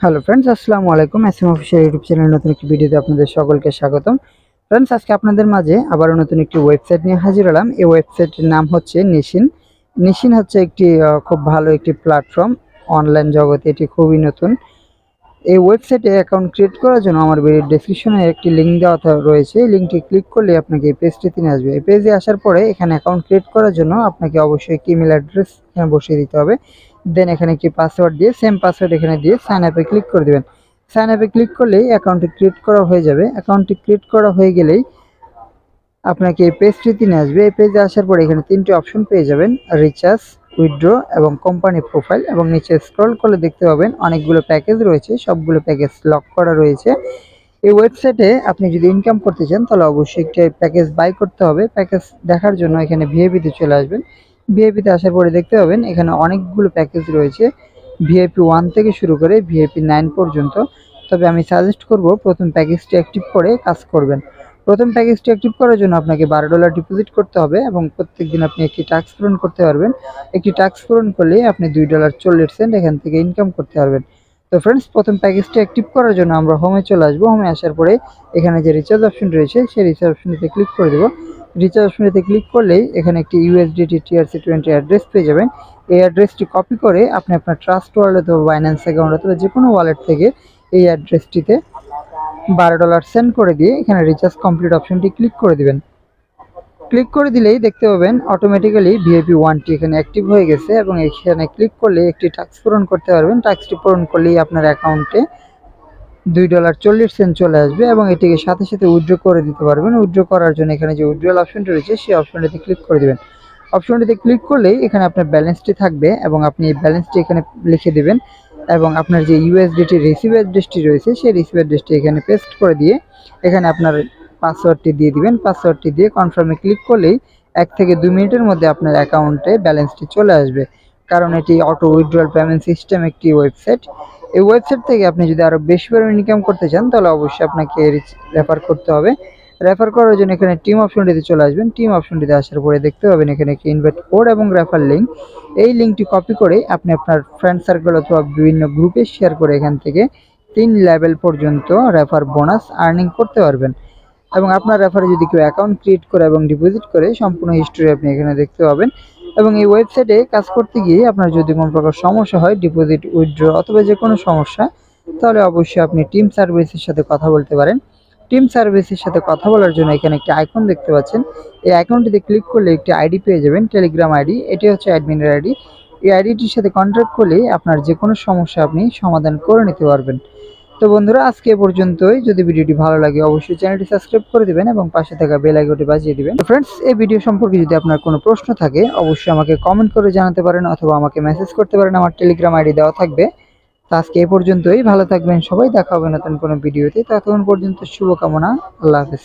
Hello friends, আসসালামু আলাইকুম। SM official YouTube channel নতুন একটি ভিডিওতে আপনাদের সকলকে স্বাগতম। ফ্রেন্ডস, আজকে আপনাদের মাঝে আবারও নতুন একটি ওয়েবসাইট নিয়ে হাজির হলাম। এই ওয়েবসাইটের নাম হচ্ছে নিশিন। নিশিন হচ্ছে একটি খুব ভালো একটি প্ল্যাটফর্ম। অনলাইন জগতে এটি খুবই নতুন। এই ওয়েবসাইটে অ্যাকাউন্ট ক্রিয়েট করার জন্য আমার ভিডিওর ডেসক্রিপশনে একটি লিঙ্ক দেওয়া রয়েছে। এই লিঙ্কটি ক্লিক করলে আপনাকে এই পেজটিতে নিয়ে আসবে। এই পেজে আসার পরে এখানে অ্যাকাউন্ট ক্রিয়েট করার জন্য আপনাকে অবশ্যই একটি ইমেল অ্যাড্রেস এখানে বসিয়ে দিতে হবে। দেন এখানে একটি পাসওয়ার্ড দিয়ে সেম পাসওয়ার্ড এখানে দিয়ে সাইন আপে ক্লিক করে দেবেন। সাইন আপে ক্লিক করলেই অ্যাকাউন্টটি ক্রিয়েট করা হয়ে যাবে। অ্যাকাউন্টটি ক্রিয়েট করা হয়ে গেলেই আপনাকে এই পেজটিতে নিয়ে আসবে। এই পেজে আসার পরে এখানে তিনটি অপশন পেয়ে যাবেন: রিচার্জ, উইথড্র এবং কোম্পানি প্রোফাইল। এবং নিচে স্ক্রল করলে দেখতে পাবেন অনেকগুলো প্যাকেজ রয়েছে, সবগুলো প্যাকেজ লক করা রয়েছে। এই ওয়েবসাইটে আপনি যদি ইনকাম করতে চান তাহলে অবশ্যই একটি প্যাকেজ বাই করতে হবে। প্যাকেজ দেখার জন্য এখানে ভিআইপিতে চলে আসবেন। ভিআইপিতে আসার পরে দেখতে পাবেন এখানে অনেকগুলো প্যাকেজ রয়েছে, ভিআইপি 1 থেকে শুরু করে ভিআইপি 9 পর্যন্ত। তবে আমি সাজেস্ট করব প্রথম প্যাকেজটি অ্যাক্টিভ করে কাজ করবেন। প্রথম প্যাকেজটি অ্যাক্টিভ করার জন্য আপনাকে $12 ডিপোজিট করতে হবে এবং প্রত্যেকদিন আপনি একটি টাস্ক পূরণ করতে পারবেন। একটি টাস্ক পূরণ করলে আপনি $2.40 এখান থেকে ইনকাম করতে পারবেন। তো ফ্রেন্ডস, প্রথম প্যাকেজটি অ্যাক্টিভ করার জন্য আমরা হোমে চলে আসবো। হোমে আসার পরে এখানে যে রিচার্জ অপশন রয়েছে সেই রিচার্জ অপশনটিতে ক্লিক করে দেবো। রিচার্জ অপশনটিতে ক্লিক করলেই এখানে একটি USDT TRC20 অ্যাড্রেস পেয়ে যাবেন। এই অ্যাড্রেসটি কপি করে আপনি আপনার ট্রাস্ট ওয়ালেট অথবা বাইন্যান্স অ্যাকাউন্ট অথবা যে কোনো ওয়ালেট থেকে এই অ্যাড্রেসটিতে $12 সেন্ড করে দিয়ে এখানে রিচার্জ কমপ্লিট অপশনটি ক্লিক করে দিবেন। ক্লিক করে দিলেই দেখতে পাবেন অটোমেটিক্যালি ভিআইপি 1টি এখানে অ্যাক্টিভ হয়ে গেছে এবং এখানে ক্লিক করলে একটি টাস্ক পূরণ করতে পারবেন। টাস্কটি পূরণ করলেই আপনার অ্যাকাউন্টে $2.40 চলে আসবে এবং এটিকে সাথে সাথে উইথড্র করে দিতে পারবেন। উইথড্র করার জন্য এখানে যে উইথড্রল অপশনটি রয়েছে সেই অপশনটিতে ক্লিক করে দেবেন। অপশনটিতে ক্লিক করলেই এখানে আপনার ব্যালেন্সটি থাকবে এবং আপনি এই ব্যালেন্সটি এখানে লিখে দেবেন এবং আপনার যে USDT রিসিভ অ্যাড্রেসটি রয়েছে সেই রিসিভ অ্যাড্রেসটি এখানে পেস্ট করে দিয়ে এখানে আপনার পাসওয়ার্ডটি দিয়ে দিবেন। পাসওয়ার্ডটি দিয়ে কনফার্মে ক্লিক করলেই 1 থেকে 2 মিনিটের মধ্যে আপনার অ্যাকাউন্টে ব্যালেন্সটি চলে আসবে, কারণ এটি অটো উইথড্রল পেমেন্ট সিস্টেম একটি ওয়েবসাইট। এই ওয়েবসাইট থেকে আপনি যদি আরও বেশি পরিমাণে ইনকাম করতে চান তাহলে অবশ্যই আপনাকে রেফার করতে হবে। রেফার করার জন্য এখানে টিম অপশনটিতে চলে আসবেন। টিম অপশনটিতে আসার পরে দেখতে পাবেন এখানে একটি ইনভাইট কোড এবং রেফার লিঙ্ক। এই লিঙ্কটি কপি করে আপনি আপনার ফ্রেন্ড সার্কেল অথবা বিভিন্ন গ্রুপে শেয়ার করে এখান থেকে 3 লেভেল পর্যন্ত রেফার বোনাস আর্নিং করতে পারবেন। এবং আপনার রেফারে যদি কেউ অ্যাকাউন্ট ক্রিয়েট করে এবং ডিপোজিট করে সম্পূর্ণ হিস্ট্রি আপনি এখানে দেখতে পাবেন। এবং এই ওয়েবসাইটে কাজ করতে গিয়ে আপনার যদি কোনো প্রকার সমস্যা হয়, ডিপোজিট, উইথড্র অথবা যে কোনো সমস্যা, তাহলে অবশ্যই আপনি টিম সার্ভিসের সাথে কথা বলতে পারেন। টিম সার্ভিসের সাথে কথা বলার জন্য এখানে একটি আইকন দেখতে পাচ্ছেন। এই আইকনটিতে ক্লিক করলে একটি আইডি পেয়ে যাবেন, টেলিগ্রাম আইডি। এটি হচ্ছে অ্যাডমিনের আইডি। এই আইডিটির সাথে কন্ট্যাক্ট করলে আপনার যে কোনো সমস্যা আপনি সমাধান করে নিতে পারবেন। তো বন্ধুরা, আজকে এ পর্যন্তই। যদি ভিডিওটি ভালো লাগে অবশ্যই চ্যানেলটি সাবস্ক্রাইব করে দিবেন এবং পাশে থাকা বেল আইকনটি বাজিয়ে দিবেন। ফ্রেন্ডস, এই ভিডিও সম্পর্কে যদি আপনার কোনো প্রশ্ন থাকে অবশ্যই আমাকে কমেন্ট করে জানাতে পারেন অথবা আমাকে মেসেজ করতে পারেন, আমার টেলিগ্রাম আইডি দেওয়া থাকবে। তো আজকে এ পর্যন্তই। ভালো থাকবেন সবাই, দেখা হবে নতুন কোনো ভিডিওতে। ততক্ষণ পর্যন্ত শুভকামনা। আল্লাহ হাফেজ।